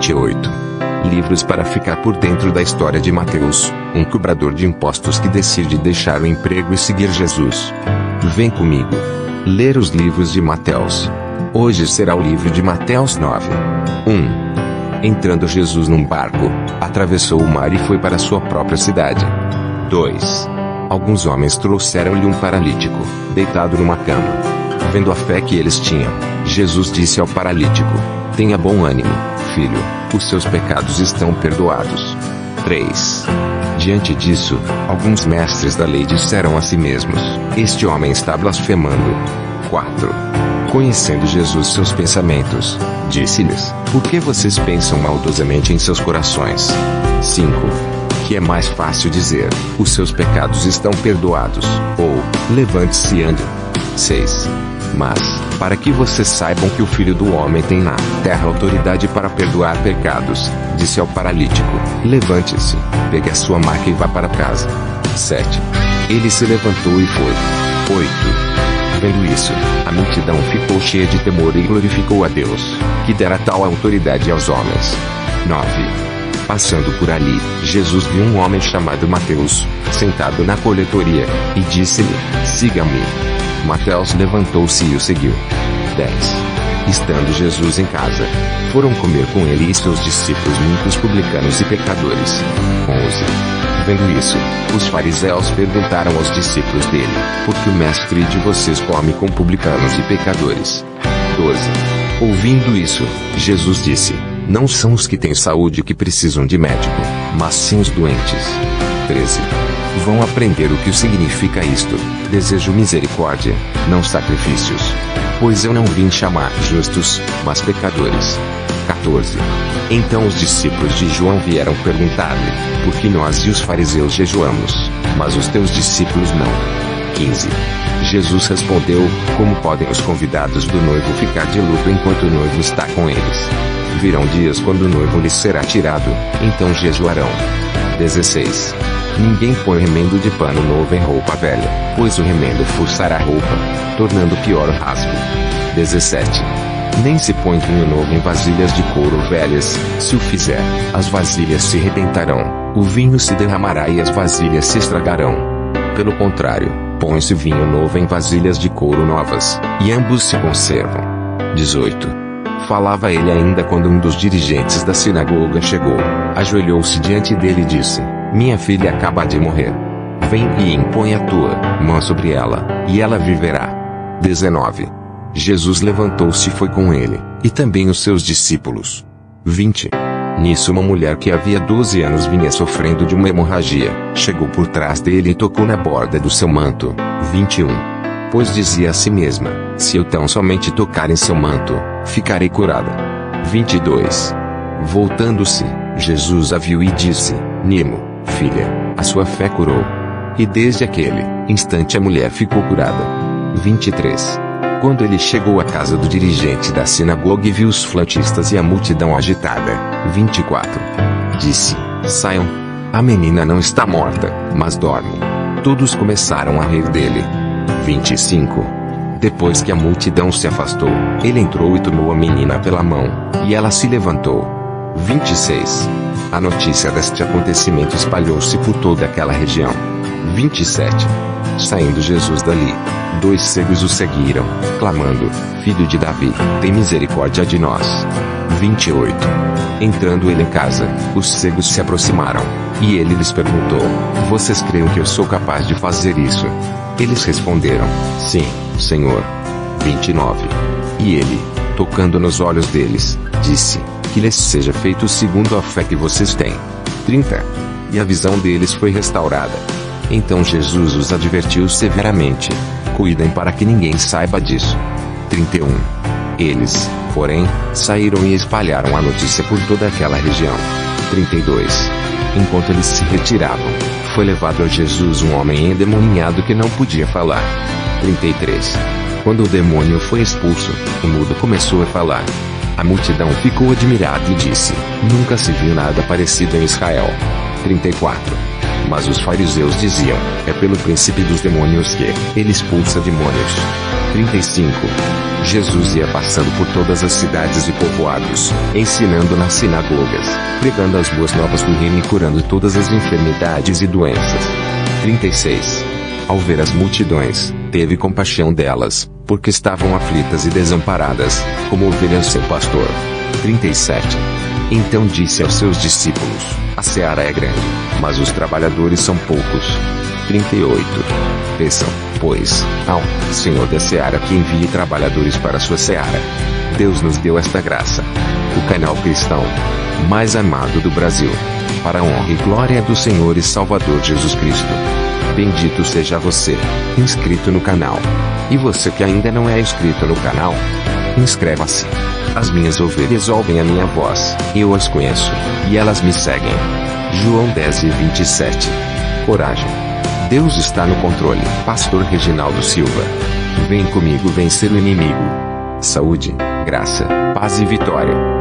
28. Livros para ficar por dentro da história de Mateus, um cobrador de impostos que decide deixar o emprego e seguir Jesus. Vem comigo ler os livros de Mateus. Hoje será o livro de Mateus 9. 1. Entrando Jesus num barco, atravessou o mar e foi para sua própria cidade. 2. Alguns homens trouxeram-lhe um paralítico, deitado numa cama. Vendo a fé que eles tinham, Jesus disse ao paralítico: tenha bom ânimo, filho, os seus pecados estão perdoados. 3. Diante disso, alguns mestres da lei disseram a si mesmos: este homem está blasfemando. 4. Conhecendo Jesus seus pensamentos, disse-lhes: por que vocês pensam maldosamente em seus corações? 5. Que é mais fácil dizer: os seus pecados estão perdoados, ou levante-se e ande. 6. Mas, para que vocês saibam que o Filho do Homem tem na terra autoridade para perdoar pecados, disse ao paralítico: levante-se, pegue a sua maca e vá para casa. 7. Ele se levantou e foi. 8. Vendo isso, a multidão ficou cheia de temor e glorificou a Deus, que dera tal autoridade aos homens. 9. Passando por ali, Jesus viu um homem chamado Mateus, sentado na coletoria, e disse-lhe: siga-me. Mateus levantou-se e o seguiu. 10. Estando Jesus em casa, foram comer com ele e seus discípulos muitos publicanos e pecadores. 11. Vendo isso, os fariseus perguntaram aos discípulos dele: por que o mestre de vocês come com publicanos e pecadores? 12. Ouvindo isso, Jesus disse: não são os que têm saúde que precisam de médico, mas sim os doentes. 13. Vão aprender o que significa isto: desejo misericórdia, não sacrifícios. Pois eu não vim chamar justos, mas pecadores. 14. Então os discípulos de João vieram perguntar-lhe: por que nós e os fariseus jejuamos, mas os teus discípulos não? 15. Jesus respondeu: como podem os convidados do noivo ficar de luto enquanto o noivo está com eles? Virão dias quando o noivo lhes será tirado, então jejuarão. 16. Ninguém põe remendo de pano novo em roupa velha, pois o remendo forçará a roupa, tornando pior o rasgo. 17. Nem se põe vinho novo em vasilhas de couro velhas, se o fizer, as vasilhas se rebentarão, o vinho se derramará e as vasilhas se estragarão. Pelo contrário, põe-se vinho novo em vasilhas de couro novas, e ambos se conservam. 18. Falava ele ainda quando um dos dirigentes da sinagoga chegou, ajoelhou-se diante dele e disse: minha filha acaba de morrer. Vem e impõe a tua mão sobre ela, e ela viverá. 19. Jesus levantou-se e foi com ele, e também os seus discípulos. 20. Nisso uma mulher que havia 12 anos vinha sofrendo de uma hemorragia, chegou por trás dele e tocou na borda do seu manto. 21. Pois dizia a si mesma: se eu tão somente tocar em seu manto, ficarei curada. 22. Voltando-se, Jesus a viu e disse: Nimo, filha, a sua fé curou. E desde aquele instante a mulher ficou curada. 23. Quando ele chegou à casa do dirigente da sinagoga e viu os flautistas e a multidão agitada. 24. Disse: saiam. A menina não está morta, mas dorme. Todos começaram a rir dele. 25. Depois que a multidão se afastou, ele entrou e tomou a menina pela mão, e ela se levantou. 26. A notícia deste acontecimento espalhou-se por toda aquela região. 27. Saindo Jesus dali, 2 cegos o seguiram, clamando: Filho de Davi, tem misericórdia de nós. 28. Entrando ele em casa, os cegos se aproximaram, e ele lhes perguntou: Vocês creem que eu sou capaz de fazer isso? Eles responderam: Sim, Senhor. 29. E ele, tocando nos olhos deles, disse: Que lhes seja feito segundo a fé que vocês têm. 30. E a visão deles foi restaurada. Então Jesus os advertiu severamente: Cuidem para que ninguém saiba disso. 31. Eles, porém, saíram e espalharam a notícia por toda aquela região. 32. Enquanto eles se retiravam, foi levado a Jesus um homem endemoniado que não podia falar. 33. Quando o demônio foi expulso, o mudo começou a falar. A multidão ficou admirada e disse: Nunca se viu nada parecido em Israel. 34. Mas os fariseus diziam: é pelo príncipe dos demônios que ele expulsa demônios. 35. Jesus ia passando por todas as cidades e povoados, ensinando nas sinagogas, pregando as boas novas do reino e curando todas as enfermidades e doenças. 36. Ao ver as multidões, teve compaixão delas, porque estavam aflitas e desamparadas, como ovelhas sem pastor. 37. Então disse aos seus discípulos: a seara é grande, mas os trabalhadores são poucos. 38. Peçam, pois, ao Senhor da seara que envie trabalhadores para a sua seara. Deus nos deu esta graça. O canal cristão mais amado do Brasil. Para a honra e glória do Senhor e Salvador Jesus Cristo. Bendito seja você, inscrito no canal. E você que ainda não é inscrito no canal, inscreva-se. As minhas ovelhas ouvem a minha voz, eu as conheço, e elas me seguem. João 10:27. Coragem. Deus está no controle. Pastor Reginaldo Silva. Vem comigo vencer o inimigo. Saúde, graça, paz e vitória.